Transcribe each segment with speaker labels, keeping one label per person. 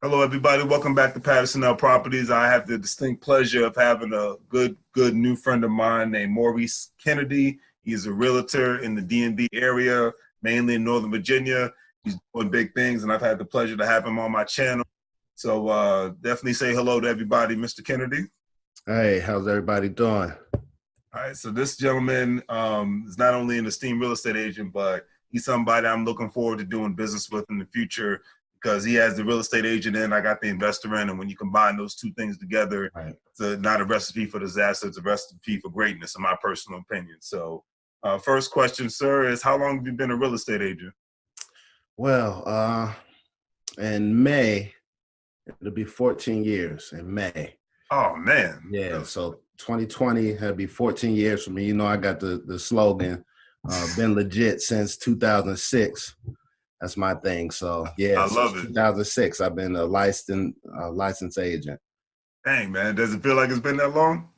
Speaker 1: Hello, everybody. Welcome back to Patterson L Properties. I have the distinct pleasure of having a good new friend of mine named Maurice Kennedy. He's a realtor in the D&D area, mainly in Northern Virginia. He's doing big things, and I've had the pleasure to have him on my channel. So definitely say hello to everybody, Mr. Kennedy.
Speaker 2: Hey, how's everybody doing?
Speaker 1: All right, so this gentleman is not only an esteemed real estate agent, but he's somebody I'm looking forward to doing business with in the future because he has the real estate agent in, I got the investor in, and when you combine those two things together,
Speaker 2: Right.
Speaker 1: it's not a recipe for disaster, it's a recipe for greatness, in my personal opinion. So first question, sir, is how long have you been a real estate agent?
Speaker 2: Well, in May, it'll be 14 years in May.
Speaker 1: Oh, man.
Speaker 2: Yeah, so 2020 had be 14 years for me. You know, I got the slogan, been legit since 2006. That's my thing. So yeah,
Speaker 1: I
Speaker 2: since
Speaker 1: love it.
Speaker 2: 2006, I've been a licensed agent.
Speaker 1: Dang, man. Does it feel like it's been that long?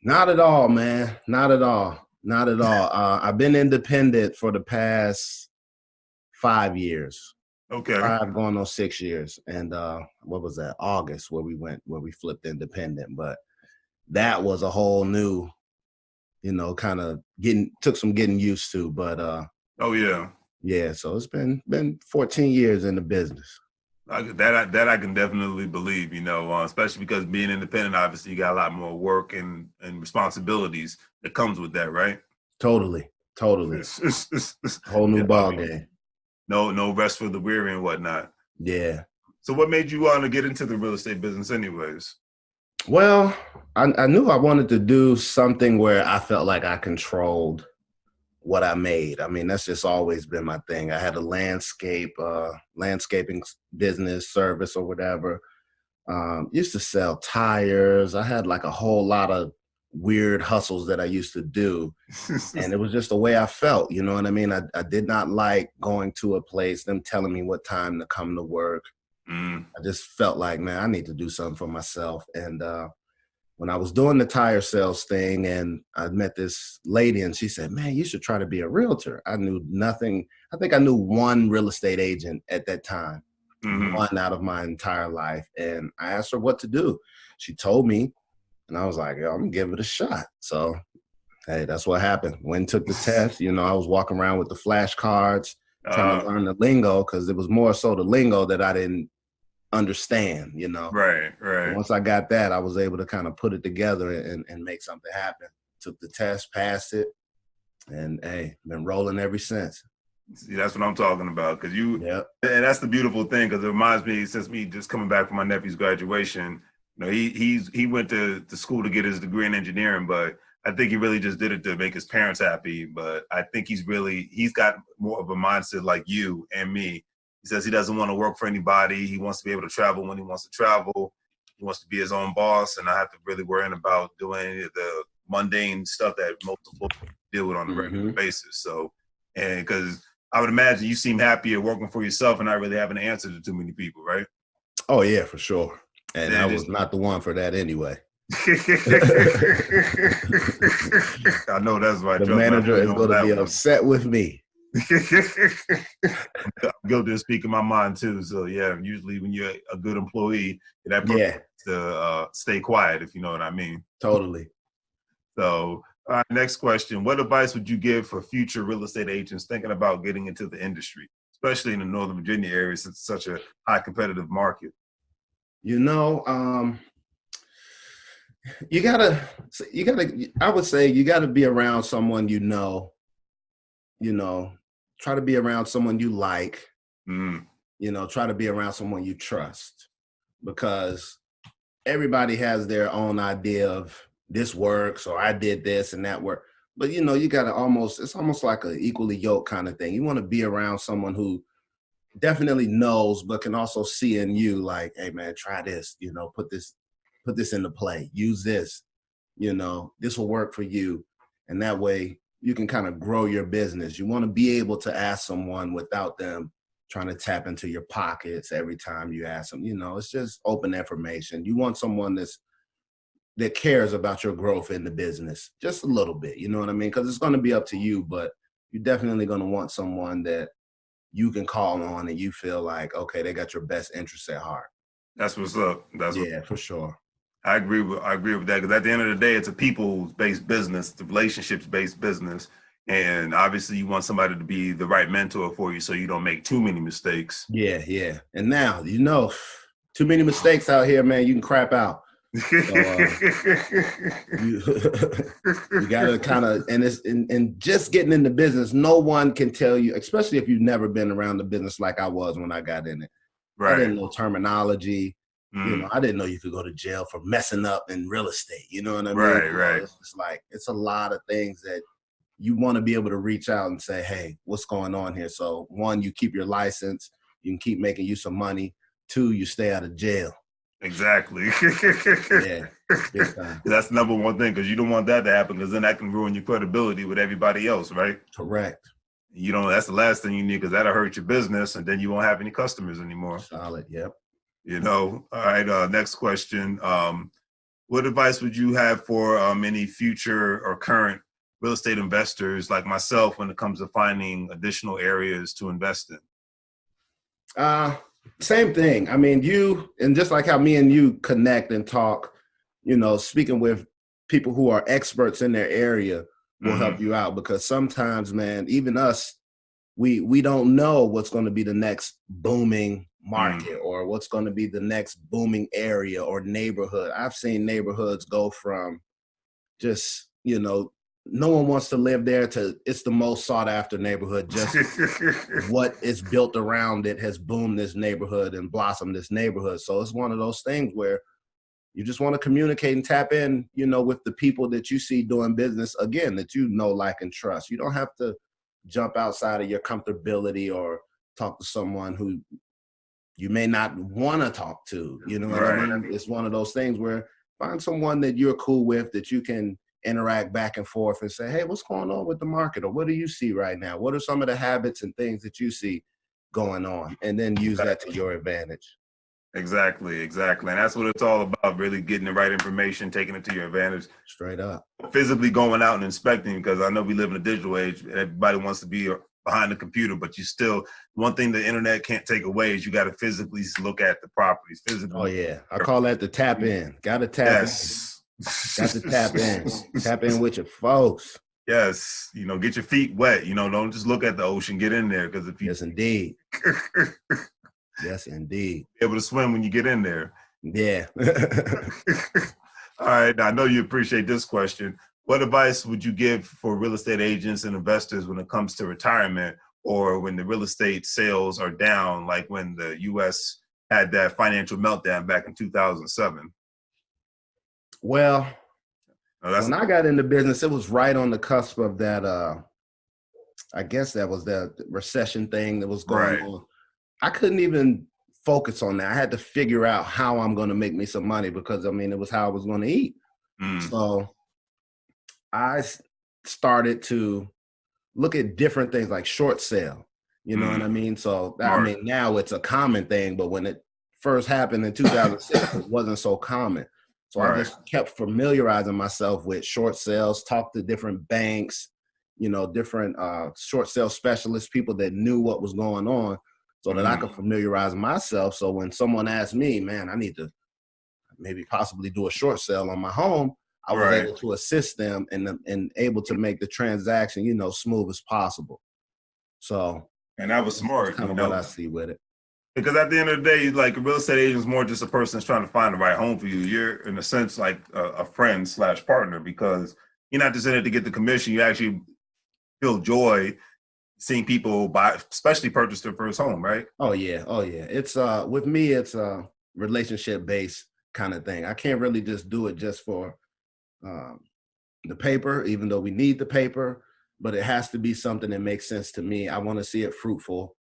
Speaker 2: Not at all, man. Not at all. Not at all. I've been independent for the past 5 years.
Speaker 1: Okay.
Speaker 2: 5 going on 6 years. And what was that? August where we flipped independent. But that was a whole new, kind of took some getting used to. But
Speaker 1: Oh, yeah.
Speaker 2: yeah, so it's been 14 years in the business.
Speaker 1: That I can definitely believe, especially because being independent, obviously you got a lot more work and responsibilities that comes with that, right?
Speaker 2: Totally. Whole new
Speaker 1: Yeah,
Speaker 2: ball game.
Speaker 1: No rest for the weary and whatnot.
Speaker 2: Yeah.
Speaker 1: So what made you want to get into the real estate business anyways?
Speaker 2: Well, I knew I wanted to do something where I felt like I controlled what I made. I mean, that's just always been my thing. I had a landscaping business service or whatever. Used to sell tires. I had like a whole lot of weird hustles that I used to do. And it was just the way I felt, you know what I mean? I did not like going to a place, them telling me what time to come to work. I just felt like, man, I need to do something for myself. And when I was doing the tire sales thing and I met this lady and she said, man, you should try to be a realtor. I knew nothing. I think I knew one real estate agent at that time, one out of my entire life. And I asked her what to do. She told me, and I was like, yo, I'm gonna give it a shot. So, hey, that's what happened. When took the test, I was walking around with the flashcards, trying to learn the lingo because it was more so the lingo that I didn't understand,
Speaker 1: Right.
Speaker 2: And once I got that, I was able to kind of put it together and make something happen. Took the test, passed it, and hey, been rolling ever since.
Speaker 1: See, that's what I'm talking about.
Speaker 2: Yep.
Speaker 1: And that's the beautiful thing, because it reminds me, since me just coming back from my nephew's graduation, he went to school to get his degree in engineering, but I think he really just did it to make his parents happy. But I think he's got more of a mindset like you and me. He says he doesn't want to work for anybody. He wants to be able to travel when he wants to travel. He wants to be his own boss, and I have to really worry about doing the mundane stuff that most people deal with on a regular basis. So, and because I would imagine you seem happier working for yourself and not really having to answer to too many people, right?
Speaker 2: Oh yeah, for sure. And I was not the one for that anyway.
Speaker 1: I know that's right.
Speaker 2: The manager is going to be upset with me.
Speaker 1: I'm guilty of speaking my mind too. So yeah, usually when you're a good employee, that person to stay quiet, if you know what I mean.
Speaker 2: Totally.
Speaker 1: So next question. What advice would you give for future real estate agents thinking about getting into the industry, especially in the Northern Virginia area since it's such a high competitive market?
Speaker 2: I would say you gotta be around someone try to be around someone you like, try to be around someone you trust, because everybody has their own idea of this works or I did this and that work. But you gotta it's almost like an equally yoked kind of thing. You want to be around someone who definitely knows, but can also see in you like, hey man, try this, put this into play, use this, this will work for you. And that way you can kind of grow your business. You want to be able to ask someone without them trying to tap into your pockets every time you ask them. It's just open information. You want someone that cares about your growth in the business just a little bit, you know what I mean? Because it's going to be up to you, but you're definitely going to want someone that you can call on and you feel like, okay, they got your best interests at heart.
Speaker 1: That's what's up. That's what
Speaker 2: Yeah, for sure.
Speaker 1: I agree with that because at the end of the day, it's a people-based business, the relationships-based business, and obviously you want somebody to be the right mentor for you so you don't make too many mistakes.
Speaker 2: Yeah, yeah. And now, too many mistakes out here, man. You can crap out. So you you gotta kind of, and just getting into business, no one can tell you, especially if you've never been around the business like I was when I got in it. I
Speaker 1: Right.
Speaker 2: didn't know terminology.
Speaker 1: Mm.
Speaker 2: I didn't know you could go to jail for messing up in real estate. You know what I mean?
Speaker 1: Right. Right.
Speaker 2: It's just like, it's a lot of things that you want to be able to reach out and say, hey, what's going on here? So one, you keep your license, you can keep making you some money. Two, you stay out of jail.
Speaker 1: Exactly.
Speaker 2: Yeah, big time.
Speaker 1: That's the number one thing because you don't want that to happen because then that can ruin your credibility with everybody else, right?
Speaker 2: Correct.
Speaker 1: You know, that's the last thing you need because that'll hurt your business and then you won't have any customers anymore.
Speaker 2: Solid. Yep.
Speaker 1: You know, all right. Next question. What advice would you have for any future or current real estate investors like myself when it comes to finding additional areas to invest in?
Speaker 2: Uh, Same thing. I mean, and just like how me and you connect and talk, speaking with people who are experts in their area will help
Speaker 1: Mm-hmm.
Speaker 2: you out, because sometimes, man, even us, we don't know what's going to be the next booming
Speaker 1: Mm.
Speaker 2: market or what's going to be the next booming area or neighborhood. I've seen neighborhoods go from just, no one wants to live there to it's the most sought after neighborhood. Just what is built around it has boomed this neighborhood and blossomed this neighborhood. So it's one of those things where you just want to communicate and tap in, with the people that you see doing business, again, that like, and trust. You don't have to jump outside of your comfortability or talk to someone who you may not want to talk to. You know what I
Speaker 1: Right.
Speaker 2: mean? It's one of those things where find someone that you're cool with, that you can interact back and forth and say, hey, what's going on with the market? Or what do you see right now? What are some of the habits and things that you see going on? And then use that to your advantage.
Speaker 1: Exactly, exactly. And that's what it's all about, really getting the right information, taking it to your advantage,
Speaker 2: Straight up.
Speaker 1: physically going out and inspecting, because I know we live in a digital age. Everybody wants to be behind the computer, but you still, one thing the internet can't take away is you got to physically look at the properties,
Speaker 2: Oh,
Speaker 1: physically.
Speaker 2: yeah. I call that the tap in. Got to tap in.
Speaker 1: Yes.
Speaker 2: Got to tap in. Tap in with your folks.
Speaker 1: Yes. You know, get your feet wet. You know, don't just look at the ocean, get in there. Because if you
Speaker 2: Yes, indeed. Yes, indeed.
Speaker 1: be able to swim when you get in there.
Speaker 2: Yeah.
Speaker 1: All right. Now, I know you appreciate this question. What advice would you give for real estate agents and investors when it comes to retirement or when the real estate sales are down, like when the U.S. had that financial meltdown back in 2007?
Speaker 2: Well,
Speaker 1: Now, that's
Speaker 2: when I got into business, it was right on the cusp of that. I guess that was the recession thing that was going
Speaker 1: right.
Speaker 2: on. I couldn't even focus on that. I had to figure out how I'm going to make me some money, because I mean, it was how I was going to eat.
Speaker 1: Mm,
Speaker 2: So I started to look at different things like short sale. You know what I mean? So I
Speaker 1: smart.
Speaker 2: mean, now it's a common thing, but when it first happened in 2006, it wasn't so common. So I
Speaker 1: Right.
Speaker 2: just kept familiarizing myself with short sales, talked to different banks, different short sale specialists, people that knew what was going on, so that I
Speaker 1: Mm,
Speaker 2: could familiarize myself. So when someone asked me, man, I need to maybe possibly do a short sale on my home, I was
Speaker 1: right.
Speaker 2: able to assist them and able to make the transaction, smooth as possible. So
Speaker 1: And that was
Speaker 2: that's
Speaker 1: smart,
Speaker 2: kind
Speaker 1: you
Speaker 2: of what
Speaker 1: know,
Speaker 2: I see with it.
Speaker 1: because at the end of the day, like a real estate agent is more just a person that's trying to find the right home for you. You're in a sense like a friend slash partner because you're not just in it to get the commission. You actually feel joy seeing people buy, especially purchase their first home, right?
Speaker 2: Oh yeah, oh yeah. It's with me, it's a relationship based kind of thing. I can't really just do it just for um, the paper, even though we need the paper, but it has to be something that makes sense to me. I want to see it fruitful.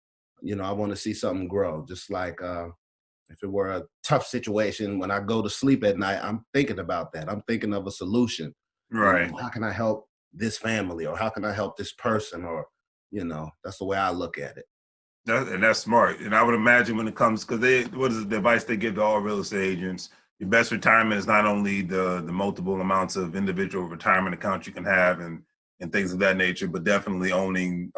Speaker 2: I want to see something grow. Just like if it were a tough situation, when I go to sleep at night, I'm thinking about that. I'm thinking of a solution.
Speaker 1: Right.
Speaker 2: How can I help this family, or how can I help this person, or that's the way I look at it.
Speaker 1: And that's smart. And I would imagine when it comes, because what is the advice they give to all real estate agents? Your best retirement is not only the multiple amounts of individual retirement accounts you can have and things of that nature, but definitely owning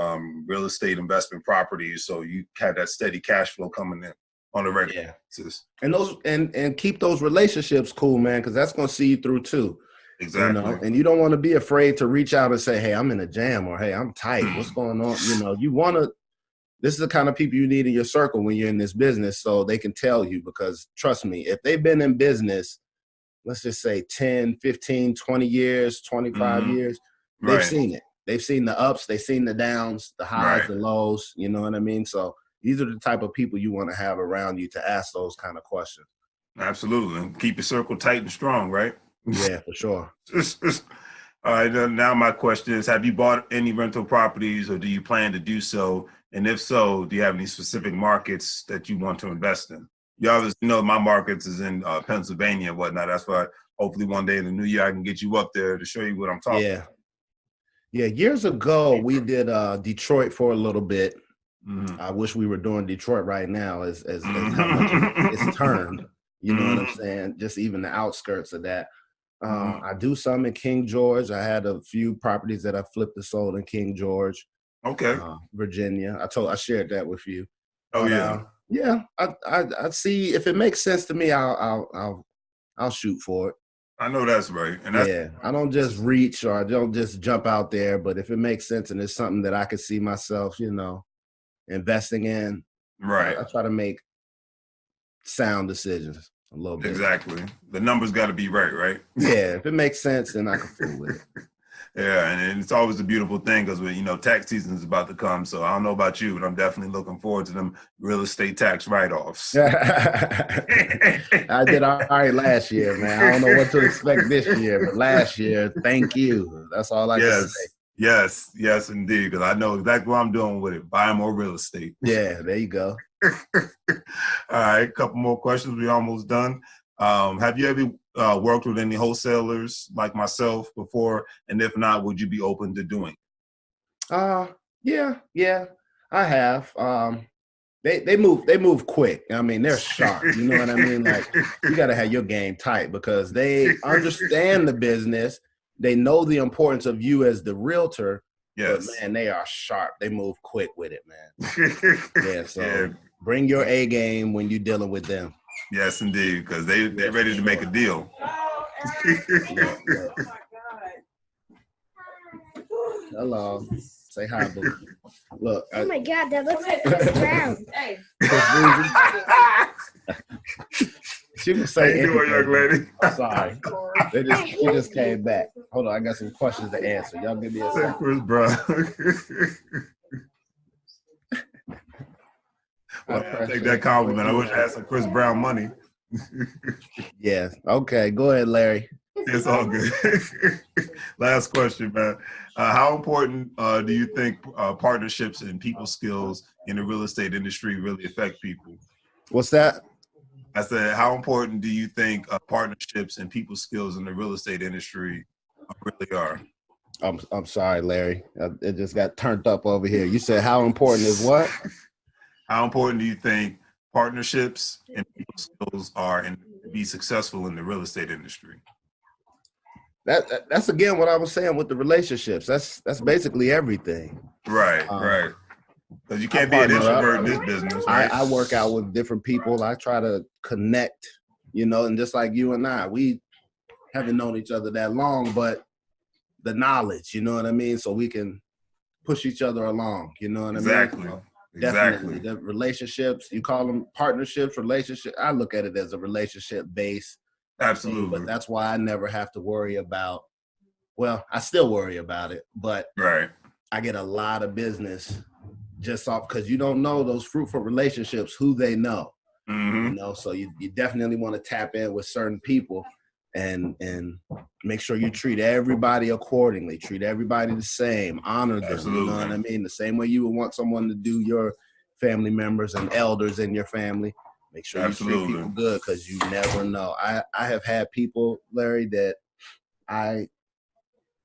Speaker 1: real estate investment properties so you have that steady cash flow coming in. on a regular
Speaker 2: Yeah.
Speaker 1: basis.
Speaker 2: And those and keep those relationships cool, man, because that's gonna see you through too. You
Speaker 1: Exactly.
Speaker 2: know, and you don't want to be afraid to reach out and say, hey, I'm in a jam, or hey, I'm tight. What's going on? You know, you want to, this is the kind of people you need in your circle when you're in this business so they can tell you, because trust me, if they've been in business, let's just say 10, 15, 20 years, 25 years, they've
Speaker 1: Right.
Speaker 2: seen it. They've seen the ups, they've seen the downs, the highs,
Speaker 1: Right.
Speaker 2: the lows, you know what I mean? So these are the type of people you want to have around you to ask those kind of questions.
Speaker 1: Absolutely. Keep your circle tight and strong, right?
Speaker 2: Yeah, for sure.
Speaker 1: All right. Now my question is: have you bought any rental properties, or do you plan to do so? And if so, do you have any specific markets that you want to invest in? You obviously know my markets is in Pennsylvania and whatnot. That's why hopefully one day in the new year I can get you up there to show you what I'm talking.
Speaker 2: Yeah. Yeah. Years ago, we did Detroit for a little bit. I wish we were doing Detroit right now as how much it's turned. You know what I'm saying? Just even the outskirts of that. I do some in King George. I had a few properties that I flipped and sold in King George,
Speaker 1: Okay.
Speaker 2: Virginia. I shared that with you.
Speaker 1: Oh
Speaker 2: But,
Speaker 1: yeah.
Speaker 2: yeah. I see if it makes sense to me. I'll shoot for it.
Speaker 1: I know that's right. And that's,
Speaker 2: Yeah, I don't just reach or I don't just jump out there. But if it makes sense and it's something that I could see myself, you know, investing in,
Speaker 1: right.
Speaker 2: I try to make sound decisions a little bit.
Speaker 1: Exactly. The numbers got to be right?
Speaker 2: Yeah, if it makes sense, then I can fool with it.
Speaker 1: Yeah, and it's always a beautiful thing because tax season is about to come. So I don't know about you, but I'm definitely looking forward to them real estate tax write-offs.
Speaker 2: I did all right last year, man. I don't know what to expect this year, but last year, thank you. That's all I can say.
Speaker 1: Yes, indeed. Because I know exactly what I'm doing with it. Buying more real estate.
Speaker 2: Yeah, there you go.
Speaker 1: All right, a couple more questions. We're almost done. Have you ever worked with any wholesalers like myself before? And if not, would you be open to doing?
Speaker 2: Yeah, I have. They move quick. I mean, they're sharp. You know what I mean? Like, you got to have your game tight because they understand the business. They know the importance of you as the realtor.
Speaker 1: Yes.
Speaker 2: But man, they are sharp. They move quick with it, man. Yeah. So bring your A game when you're dealing with them.
Speaker 1: Yes, indeed, because they're ready to make a deal.
Speaker 2: Yeah. Hello. Say hi, boo. Look.
Speaker 3: Oh my God, that looks like Chris Brown. Hey.
Speaker 2: She can say
Speaker 1: anything. Young lady?
Speaker 2: Sorry. She just came back. Hold on, I got some questions to answer. Y'all give me a second.
Speaker 1: Chris Brown. Well, I'll take that compliment. I wish I had some Chris Brown money.
Speaker 2: Yeah. Okay. Go ahead, Larry.
Speaker 1: It's all good. Last question, man. How important do you think partnerships and people skills in the real estate industry really affect people?
Speaker 2: What's that?
Speaker 1: I said, how important do you think partnerships and people skills in the real estate industry really are?
Speaker 2: I'm sorry, Larry. It just got turned up over here. You said how important is what?
Speaker 1: How important do you think partnerships and people skills are to be successful in the real estate industry?
Speaker 2: That's again what I was saying with the relationships. That's basically everything.
Speaker 1: Right. Because you can't be an introvert in this business, right?
Speaker 2: I work out with different people. I try to connect, and just like you and I, we haven't known each other that long, but the knowledge, you know what I mean? So we can push each other along, you know what I mean? So definitely. The relationships, you call them partnerships, relationships. I look at it as a relationship base.
Speaker 1: Absolutely.
Speaker 2: But that's why I never have to worry about, well, I still worry about it, but I get a lot of business just off because you don't know those fruitful relationships, who they know. So you definitely want to tap in with certain people and make sure you treat everybody accordingly, treat everybody the same, honor them.
Speaker 1: Absolutely.
Speaker 2: You know what I mean? The same way you would want someone to do your family members and elders in your family. Make sure you treat people good because you never know. I have had people, Larry, that I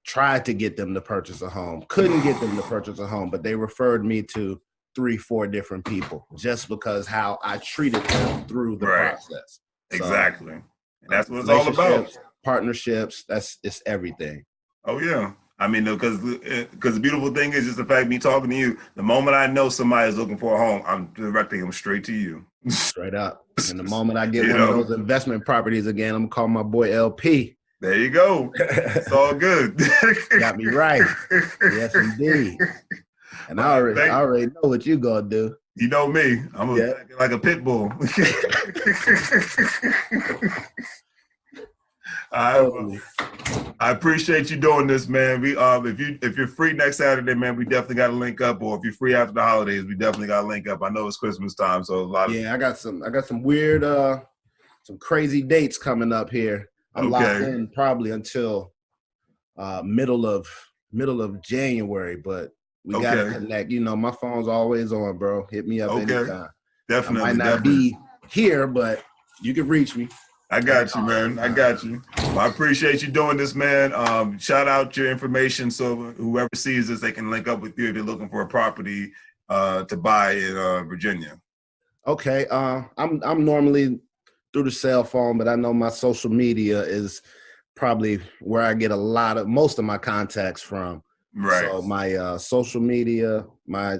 Speaker 2: tried to get them to purchase a home, couldn't get them to purchase a home, but they referred me to 3-4 different people just because how I treated them through the process.
Speaker 1: Exactly. And that's what it's all about.
Speaker 2: Partnerships, it's everything.
Speaker 1: Oh, yeah. I mean, because the beautiful thing is just the fact me talking to you. The moment I know somebody is looking for a home, I'm directing them straight to you.
Speaker 2: Straight up. And the moment I get
Speaker 1: You
Speaker 2: one of
Speaker 1: know?
Speaker 2: those investment properties again, I'm gonna call my boy LP.
Speaker 1: There you go. It's all good.
Speaker 2: Got me right. Yes, indeed. And I already know what you gonna do.
Speaker 1: You know me. I'm like a pit bull. I appreciate you doing this, man. We if you're free next Saturday, man, we definitely got to link up. Or if you're free after the holidays, we definitely got to link up. I know it's Christmas time, so a lot of
Speaker 2: I got some weird some crazy dates coming up here. I'm locked in probably until middle of January, but we gotta connect. You know, my phone's always on, bro. Hit me up anytime.
Speaker 1: Definitely.
Speaker 2: I might not be here, but you can reach me.
Speaker 1: I got you, man. I got you. Well, I appreciate you doing this, man. Shout out your information so whoever sees this, they can link up with you if they're looking for a property to buy in Virginia.
Speaker 2: Okay. I'm normally through the cell phone, but I know my social media is probably where I get most of my contacts from.
Speaker 1: Right.
Speaker 2: So my social media, my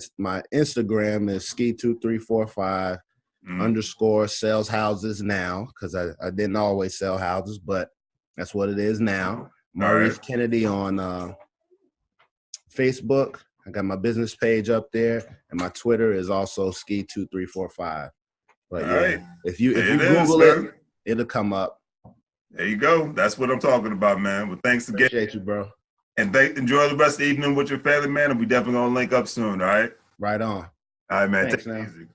Speaker 2: Instagram is ski2345 _ sells houses now, because I didn't always sell houses, but that's what it is now. Maurice Kennedy on Facebook. I got my business page up there, and my Twitter is also ski2345. But if you Google it, it'll come up.
Speaker 1: There you go. That's what I'm talking about, man. Well, thanks again.
Speaker 2: Appreciate you, bro.
Speaker 1: And enjoy the rest of the evening with your family, man. And we definitely gonna link up soon. All right.
Speaker 2: Right on.
Speaker 1: All right, man.
Speaker 2: Thanks,
Speaker 1: Take it easy.